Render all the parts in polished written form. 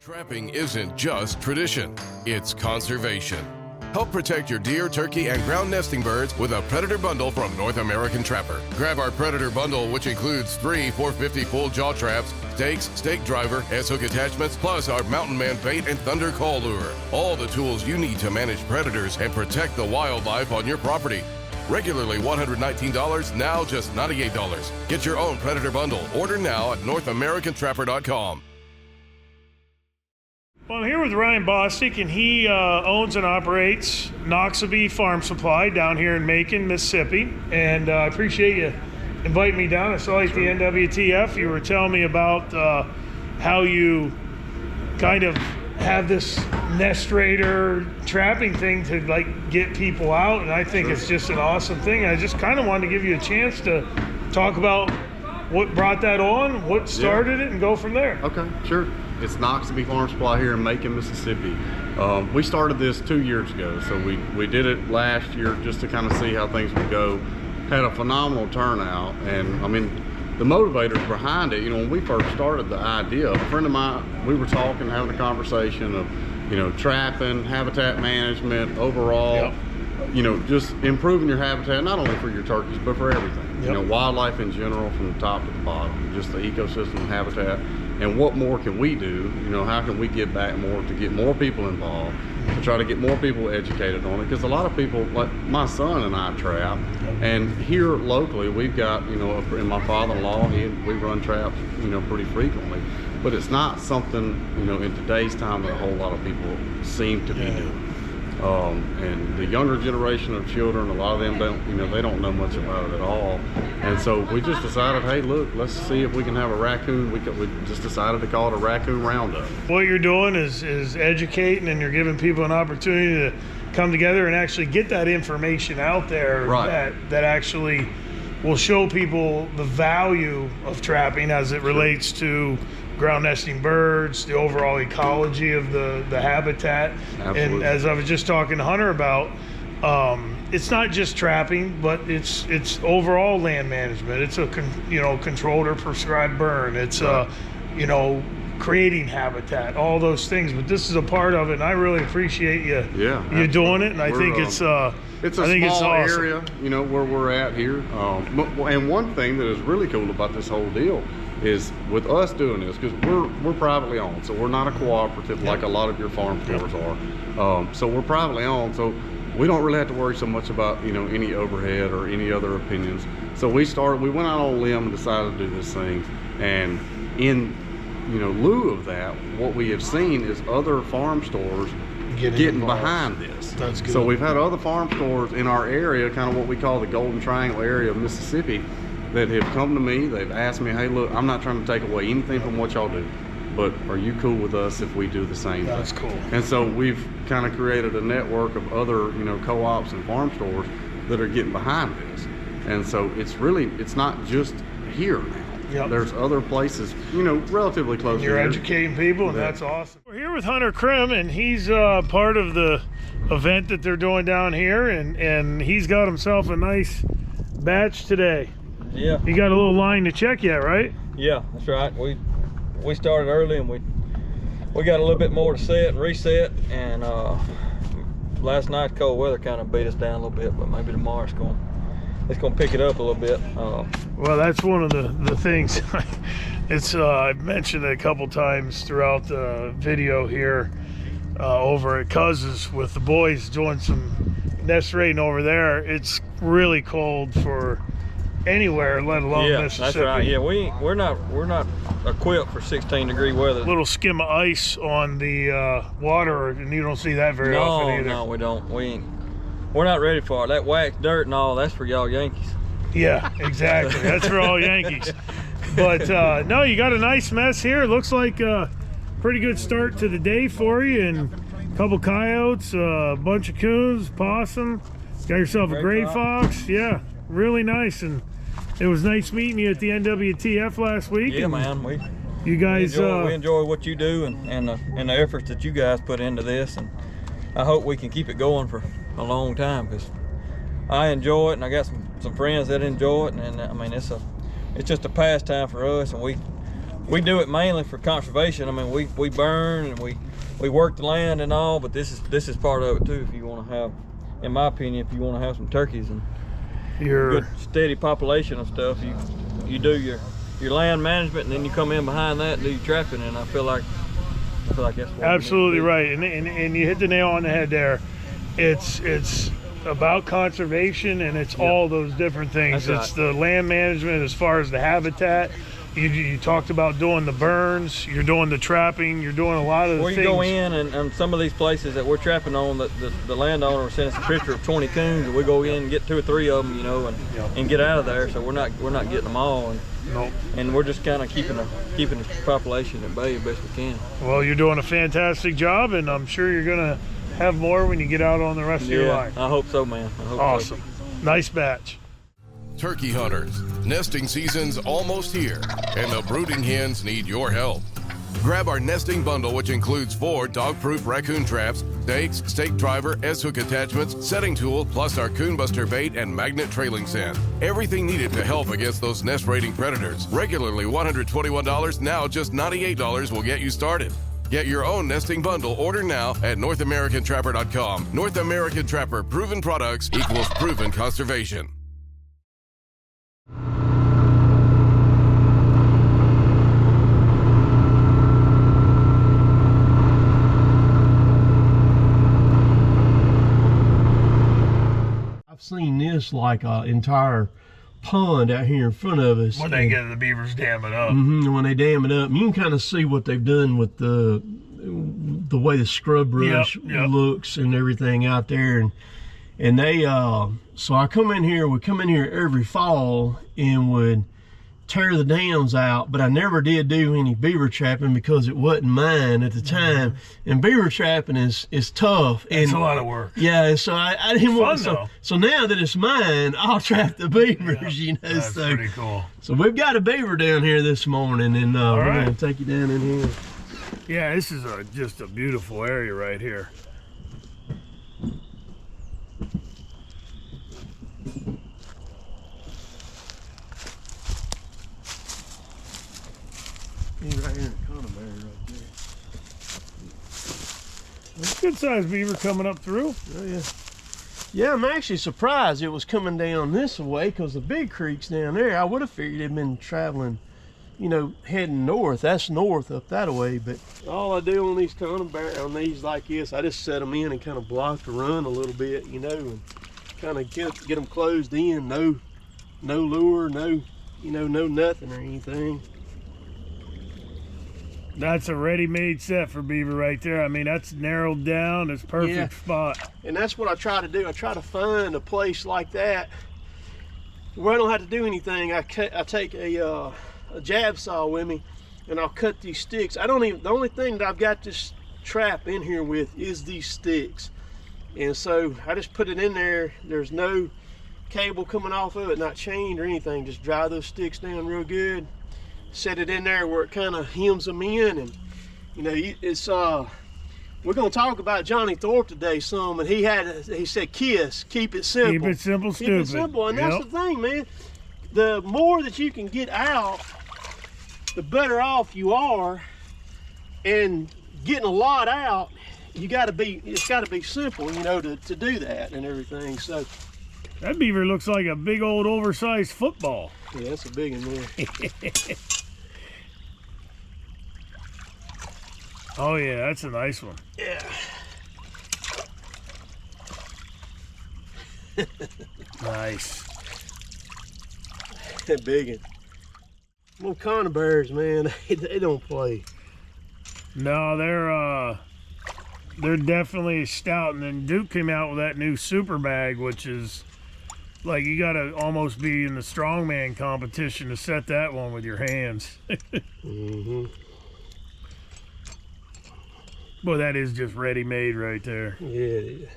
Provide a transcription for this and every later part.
Trapping isn't just tradition, it's conservation. Help protect your deer, turkey, and ground nesting birds with a Predator Bundle from North American Trapper. Grab our Predator Bundle, which includes 3 450 full jaw traps, stakes, stake driver, S-hook attachments, plus our Mountain Man bait and Thunder Call lure. All the tools you need to manage predators and protect the wildlife on your property. Regularly $119, now just $98. Get your own Predator Bundle. Order now at NorthAmericanTrapper.com. Well, I'm here with Ryan Bostic, and he owns and operates Noxubee Farm Supply down here in Macon, Mississippi. And I appreciate you inviting me down. I saw you at the NWTF. You were telling me about how you kind of have this nest raider trapping thing to like get people out, and I think it's just an awesome thing. I just kind of wanted to give you a chance to talk about what brought that on, what started it, and go from there. Okay, sure. It's Noxubee Farm Supply here in Macon, Mississippi. We started this 2 years ago, so we did it last year just to kind of see how things would go. Had a phenomenal turnout, and I mean, the motivators behind it, you know, when we first started the idea, a friend of mine, we were talking, having a conversation of, you know, trapping, habitat management, overall, you know, just improving your habitat, not only for your turkeys, but for everything. You know, wildlife in general, from the top to the bottom, just the ecosystem and habitat. And what more can we do? You know, how can we give back more to get more people involved, to try to get more people educated on it? Because a lot of people, like my son and I, trap, and here locally we've got, you know, and my father-in-law, we run traps, you know, pretty frequently. But it's not something, you know, in today's time that a whole lot of people seem to be doing. And the younger generation of children, a lot of them don't, you know, they don't know much about it at all. And so we just decided, hey, look, let's see if we can have a raccoon. We just decided to call it a raccoon roundup. What you're doing is educating, and you're giving people an opportunity to come together and actually get that information out there that actually will show people the value of trapping as it relates to ground nesting birds, the overall ecology of the habitat. Absolutely. And as I was just talking to Hunter about, it's not just trapping, but it's overall land management. It's a controlled or prescribed burn. It's you know, creating habitat, all those things. But this is a part of it, and I really appreciate you doing it. And I think it's a small awesome area, you know, where we're at here. And one thing that is really cool about this whole deal is with us doing this, because we're privately owned, so we're not a cooperative like a lot of your farm stores are. So we're privately owned, so we don't really have to worry so much about, you know, any overhead or any other opinions. So we went out on a limb and decided to do this thing, and in, you know, lieu of that, what we have seen is other farm stores getting behind this. That's good. So we've had other farm stores in our area, kind of what we call the Golden Triangle area of Mississippi, that have come to me. They've asked me, hey, look, I'm not trying to take away anything from what y'all do, but are you cool with us if we do the same thing? That's cool. And so we've kind of created a network of other, you know, co-ops and farm stores that are getting behind this. And so it's not just here now. There's other places, you know, relatively close. You're educating people, and that's awesome. We're here with Hunter Krim, and he's part of the event that they're doing down here, and he's got himself a nice batch today. Yeah. You got a little line to check yet, right? Yeah, that's right. We started early, and we got a little bit more to set and reset, and last night's cold weather kind of beat us down a little bit, but maybe tomorrow it's gonna pick it up a little bit. Well, that's one of the things. I've mentioned it a couple times throughout the video here over at Cuz's with the boys doing some nest raiding over there. It's really cold for anywhere, let alone Mississippi. That's right. Yeah, we're not equipped for 16-degree weather. Little skim of ice on the water, and you don't see that very often either. No, we don't. We're not ready for it. That waxed dirt and all, that's for y'all Yankees. Yeah, exactly. That's for all Yankees. But no, you got a nice mess here. It looks like a pretty good start to the day for you, and a couple coyotes, a bunch of coons, possum. Got yourself a gray fox. Yeah, really nice. And it was nice meeting you at the NWTF last week. Yeah, man. We enjoy what you do and the efforts that you guys put into this, and I hope we can keep it going for a long time, because I enjoy it, and I got some friends that enjoy it, and I mean it's just a pastime for us, and we we do it mainly for conservation. I mean, we burn and we work the land and all, but this is part of it too. If you want to have, in my opinion, if you want to have some turkeys and good steady population of stuff, you do your land management, and then you come in behind that and do your trapping. And I feel like that's what absolutely right. And you hit the nail on the head there. It's about conservation, and it's all those different things. It's the land management as far as the habitat. You talked about doing the burns, you're doing the trapping, you're doing a lot of the things. You go in and some of these places that we're trapping on, the landowner sent us a picture of 20 coons, and we go in and get 2 or 3 of them, you know, and get out of there. So we're not getting them all, and we're just kind of keeping the population at bay as best we can. Well, you're doing a fantastic job, and I'm sure you're gonna have more when you get out on the rest of your line. I hope so, man. I hope awesome. So. Nice batch. Turkey hunters, nesting season's almost here, and the brooding hens need your help. Grab our nesting bundle, which includes 4 dog-proof raccoon traps, stakes, stake driver, S-hook attachments, setting tool, plus our coon buster bait and magnet trailing scent. Everything needed to help against those nest-raiding predators. Regularly $121, now just $98 will get you started. Get your own nesting bundle. Order now at NorthAmericanTrapper.com. North American Trapper, proven products equals proven conservation. I've seen this like an entire pond out here in front of us. When they get the beavers dam it up. When they dam it up, you can kind of see what they've done with the way the scrub brush looks and everything out there. And they, so we come in here every fall and would tear the dams out, but I never did do any beaver trapping because it wasn't mine at the time. And beaver trapping is tough. It's a lot of work. Yeah, and so I didn't want to. So now that it's mine, I'll trap the beavers, you know. That's pretty cool. So we've got a beaver down here this morning, and we're gonna take you down in here. Yeah, this is just a beautiful area right here. He's right here in the corner right there. That's a good sized beaver coming up through. Oh yeah. Yeah, I'm actually surprised it was coming down this way, because the big creek's down there. I would have figured it'd been traveling, you know, heading north. That's north up that way. But all I do on these on these like this, I just set them in and kind of block the run a little bit, you know, and kind of get them closed in. No lure, no nothing or anything. That's a ready-made set for beaver right there. I mean, that's narrowed down. It's perfect spot. And that's what I try to do. I try to find a place like that where I don't have to do anything. I take a jab saw with me, and I'll cut these sticks. The only thing that I've got this trap in here with is these sticks. And so I just put it in there. There's no cable coming off of it, not chained or anything. Just dry those sticks down real good. Set it in there where it kind of hems them in, and you know, it's we're gonna talk about Johnny Thorpe today some, and he said KISS, keep it simple. Keep it simple, keep it simple. And that's the thing, man. The more that you can get out, the better off you are. And getting a lot out, it's got to be simple, you know, to do that and everything. So that beaver looks like a big old oversized football. Yeah, that's a big one there. Oh yeah, that's a nice one. Yeah. Nice. That big one. Well, conifer bears, man, they don't play. No, they're definitely stout. And then Duke came out with that new super bag, which is like, you gotta almost be in the strongman competition to set that one with your hands. Boy, that is just ready-made right there. Yeah.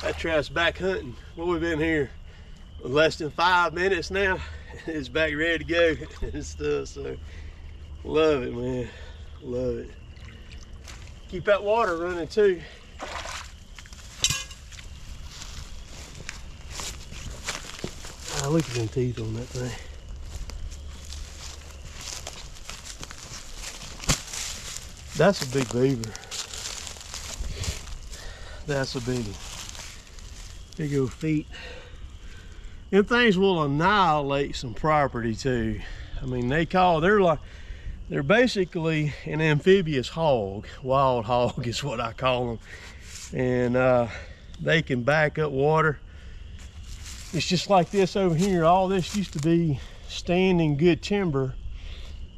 That trap's back hunting. Well, we've been here less than 5 minutes now. It's back ready to go and stuff. So love it, man. Love it. Keep that water running too. Ah, look at them teeth on that thing. That's a big beaver. That's a biggie. Big old feet. Them things will annihilate some property too. I mean, they're basically an amphibious hog. Wild hog is what I call them. And they can back up water. It's just like this over here. All this used to be standing good timber.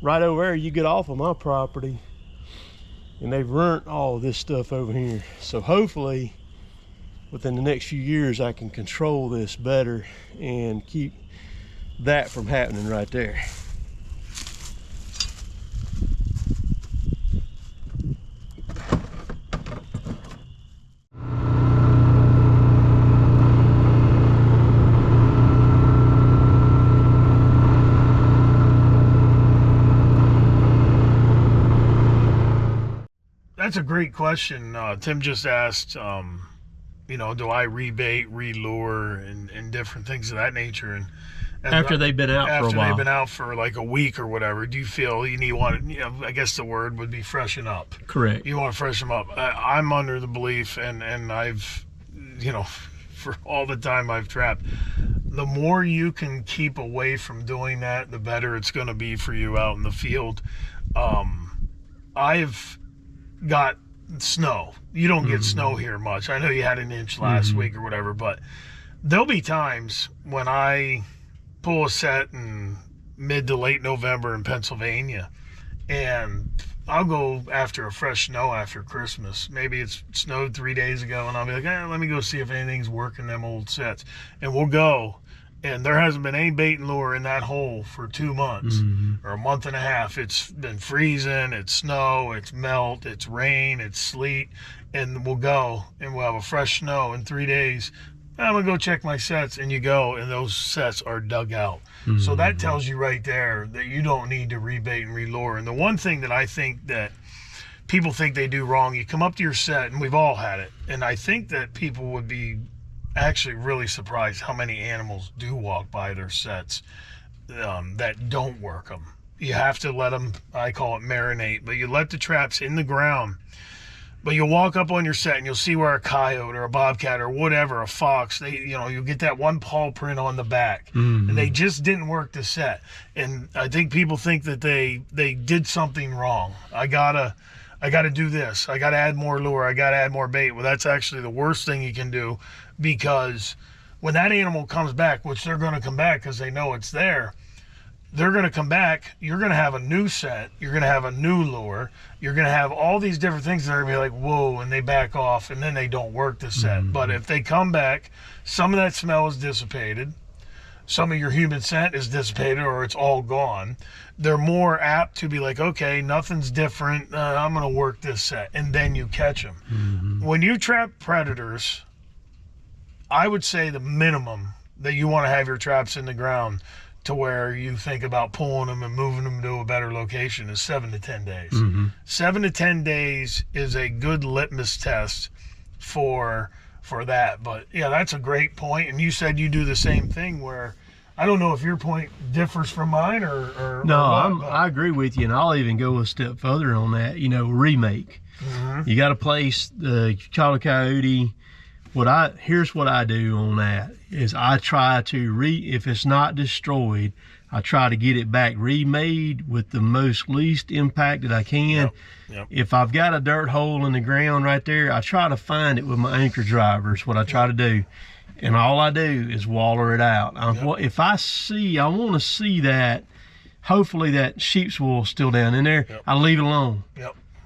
Right over there, you get off of my property, and they've ruined all this stuff over here. So hopefully within the next few years I can control this better and keep that from happening right there. That's a great question. Tim just asked, you know, do I rebait, relure, and different things of that nature? And after they've been out for a while. After they've been out for like a week or whatever, do you feel you want to, you know, I guess the word would be freshen up. Correct. You want to freshen them up. I'm under the belief, and I've, you know, for all the time I've trapped, the more you can keep away from doing that, the better it's going to be for you out in the field. I've got snow. You don't get snow here much. I know you had an inch last week or whatever, but there'll be times when I pull a set in mid to late November in Pennsylvania, and I'll go after a fresh snow after Christmas. Maybe it's snowed 3 days ago, and I'll be like, let me go see if anything's working them old sets. And we'll go, and there hasn't been any bait and lure in that hole for 2 months or a month and a half. It's been freezing, it's snow, it's melt, it's rain, it's sleet, and we'll go and we'll have a fresh snow in 3 days. I'm gonna go check my sets, and you go, and those sets are dug out. So that tells you right there that you don't need to rebait and relure. And the one thing that I think that people think they do wrong, you come up to your set, and we've all had it, and I think that people would be actually really surprised how many animals do walk by their sets that don't work them. You have to let them, I call it marinate, but you let the traps in the ground, but you'll walk up on your set and you'll see where a coyote or a bobcat or whatever, a fox, you'll get that one paw print on the back, and they just didn't work the set. And I think people think that they did something wrong. I gotta do this. I gotta add more lure. I gotta add more bait. Well, that's actually the worst thing you can do, because when that animal comes back, which they're going to come back because they know it's there, they're going to come back. You're going to have a new set. You're going to have a new lure. You're going to have all these different things that are going to be like, whoa, and they back off, and then they don't work the set. But if they come back, some of that smell is dissipated. Some of your human scent is dissipated, or it's all gone. They're more apt to be like, okay, nothing's different. I'm going to work this set, and then you catch them. When you trap predators, I would say the minimum that you want to have your traps in the ground to where you think about pulling them and moving them to a better location is 7 to 10 days. 7 to 10 days is a good litmus test for that. But yeah, that's a great point. And you said you do the same thing, where I don't know if your point differs from mine or no, I agree with you, and I'll even go a step further on that. Remake. You got to place the Coyote. Here's what I do on that is I try to if it's not destroyed, I try to get it back remade with the most least impact that I can. Yep. If I've got a dirt hole in the ground right there, I try to find it with my anchor drivers, what I try to do. And all I do is waller it out. If I want to see that, hopefully that sheep's wool still down in there, I leave it alone.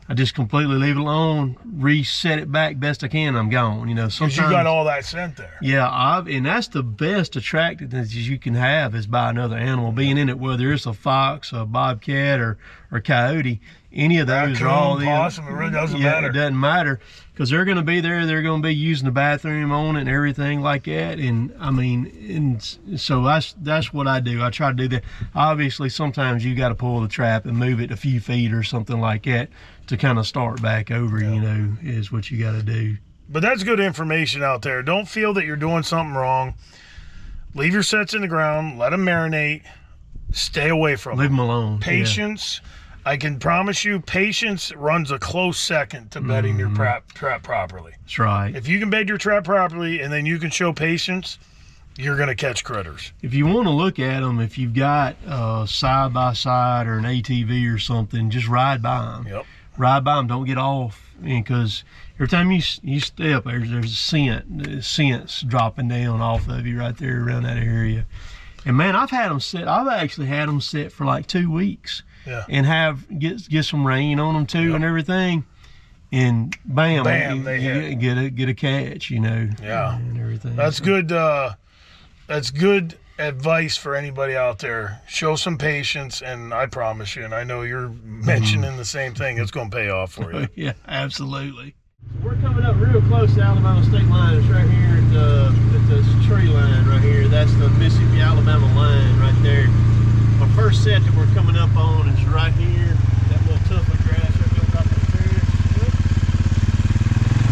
I just completely leave it alone, reset it back best I can, I'm gone. Sometimes you got all that scent there. Yeah, and that's the best attractiveness you can have, is by another animal being in it, whether it's a fox, a bobcat, or coyote. any of those Raccoon, are all Opossum, it really doesn't matter. It doesn't matter because they're going to be there. They're going to be using the bathroom on it and everything like that. And I mean, and so that's what I do. I try to do that. Obviously, sometimes you got to pull the trap and move it a few feet or something like that to kind of start back over. You know, is what you got to do. But that's good information out there. Don't feel that you're doing something wrong. Leave your sets in the ground. Let them marinate. Stay away from them. Leave them alone. Patience. I can promise you, patience runs a close second to bedding your trap properly. That's right. If you can bed your trap properly and then you can show patience, you're going to catch critters. If you want to look at them, if you've got side-by-side or an ATV or something, just ride by them. Yep. Ride by them. Don't get off. Because every time you step, there's a scents dropping down off of you right there around that area. And man, I've actually had them sit for like 2 weeks. Yeah. And get some rain on them too and everything, and bam, they get a catch, you know. Yeah. And everything. That's good. That's good advice for anybody out there. Show some patience, and I promise you, and I know you're mentioning the same thing. It's going to pay off for you. Yeah, absolutely. We're coming up real close to Alabama state line. It's right here at this tree line right here. That's the Mississippi-Alabama line right there. My first set that we're coming up on is right here. That little tuft of grass that goes up there.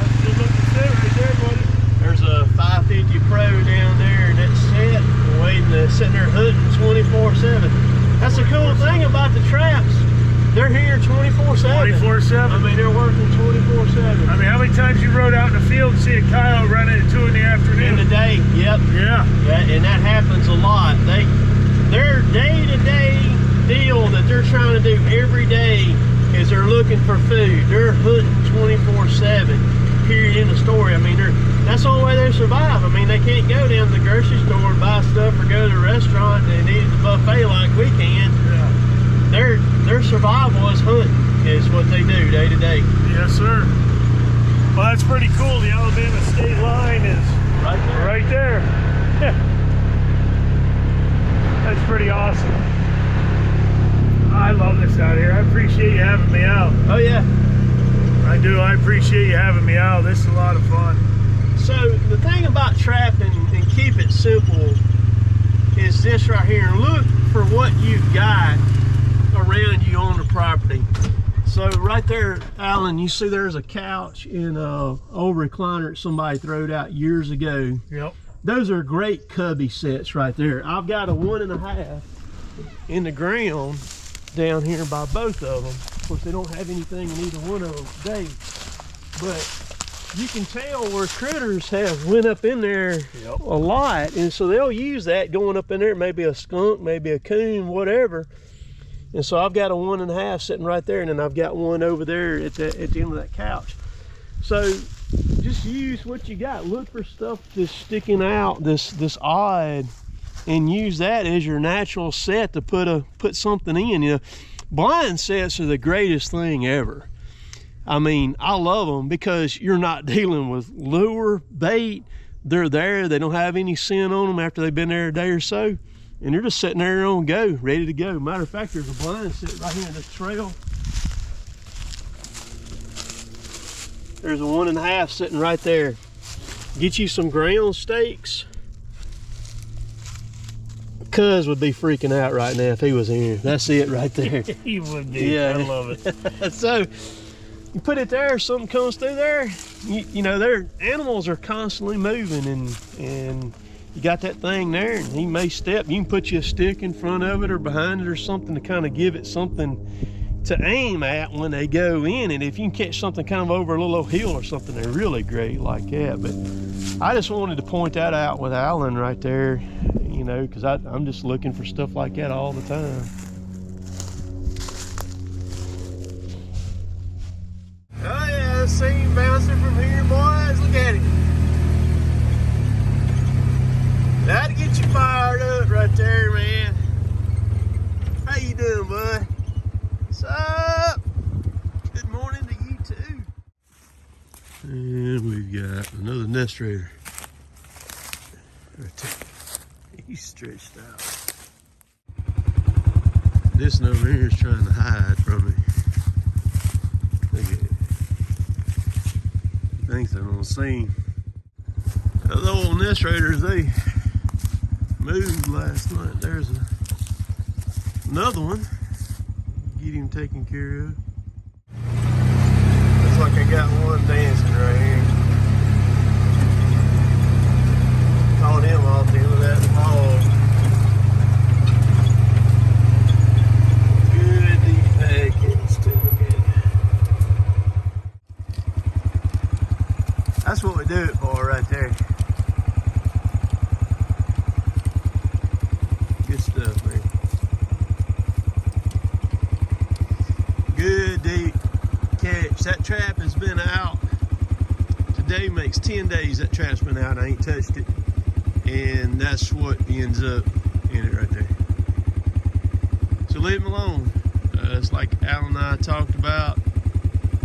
That's a good looking set right there, buddy. There's a 550 Pro down there, and that's set. We're sitting there hunting 24/7. That's the cool thing about the traps. They're here 24/7. 24/7. I mean, they're working 24/7. I mean, how many times you rode out in the field and see a coyote running at 2 in the afternoon? In the day, yep. Yeah. And that happens a lot. Their day-to-day deal that they're trying to do every day is they're looking for food. They're hunting 24/7. Period. In the story. I mean, that's the only way they survive. I mean, they can't go down to the grocery store and buy stuff or go to the restaurant and eat at the buffet like we can. Yeah. Their survival is hunting. Is what they do day to day. Yes, sir. Well, that's pretty cool. The Alabama state line is right there. That's pretty awesome. I love this out here. I appreciate you having me out. Oh yeah. I do. I appreciate you having me out. This is a lot of fun. So the thing about trapping, and keep it simple, is this right here. Look for what you've got around you on the property. So right there, Alan, you see there's a couch and a old recliner that somebody throwed out years ago. Yep. Those are great cubby sets right there. I've got a 1.5 in the ground down here by both of them. Of course, they don't have anything in either one of them today, but you can tell where critters have went up in there a lot, and so they'll use that going up in there. Maybe a skunk, maybe a coon, whatever. And so I've got a 1.5 sitting right there, and then I've got one over there at the end of that couch. So just use what you got. Look for stuff that's sticking out, this odd, and use that as your natural set to put something in. You know, blind sets are the greatest thing ever. I mean, I love them because you're not dealing with lure, bait. They're there. They don't have any scent on them after they've been there a day or so. And they're just sitting there on go, ready to go. Matter of fact, there's a blind set right here in this trail. There's a 1.5 sitting right there. Get you some ground stakes. Cuz would be freaking out right now if he was here. That's it right there. He would be. Yeah. I love it. So you put it there, something comes through there. You know, their animals are constantly moving, and you got that thing there, and he may step. You can put you a stick in front of it or behind it or something to kind of give it something to aim at when they go in. And if you can catch something kind of over a little hill or something, they're really great like that. But I just wanted to point that out with Alan right there, you know, because I'm just looking for stuff like that all the time. Oh yeah, let's see him bouncing from here, boys. Look at him. That'll get you fired up right there, man. How you doing, bud? What's up? Good morning to you too. And we've got another nest raider. Right there. He's stretched out. This one over here is trying to hide from me. think they're on the scene. Those old nest raiders, they moved last night. There's another one. Get him taken care of. Looks like I got one dancing right here. Caught him off the end of that hog. Good deep package to look at. That's what we do it for right there. Good stuff, man. Good deep catch. That trap has been out. Today makes 10 days that trap's been out. I ain't touched it. And that's what ends up in it right there. So leave them alone. It's like Alan and I talked about.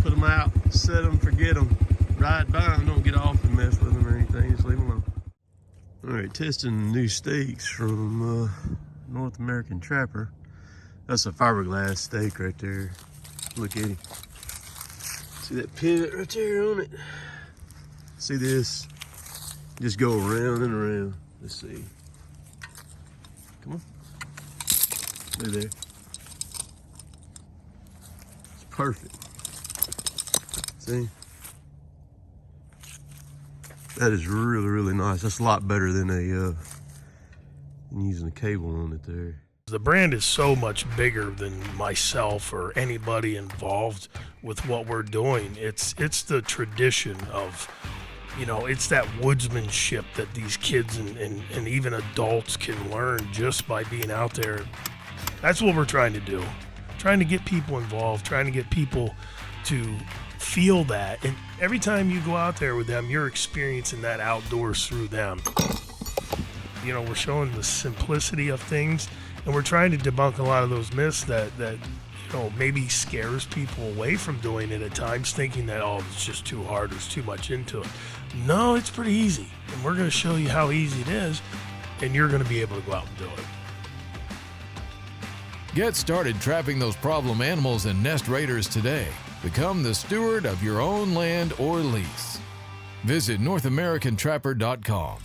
Put them out, set them, forget them. Ride by them, don't get off and mess with them or anything. Just leave them alone. All right, testing new steaks from North American Trapper. That's a fiberglass steak right there. Look at it. See that pivot right there on it? See this? Just go around and around. Let's see. Come on. Look there. It's perfect. See? That is really, really nice. That's a lot better than using a cable on it there. The brand is so much bigger than myself or anybody involved with what we're doing. It's the tradition of, you know, it's that woodsmanship that these kids and even adults can learn just by being out there. That's what we're trying to do. Trying to get people involved, trying to get people to feel that. And every time you go out there with them, you're experiencing that outdoors through them. You know, we're showing the simplicity of things, and we're trying to debunk a lot of those myths that you know, maybe scares people away from doing it at times, thinking that, oh, it's just too hard, there's too much into it. No, it's pretty easy, and we're going to show you how easy it is, and you're going to be able to go out and do it. Get started trapping those problem animals and nest raiders today. Become the steward of your own land or lease. Visit NorthAmericanTrapper.com.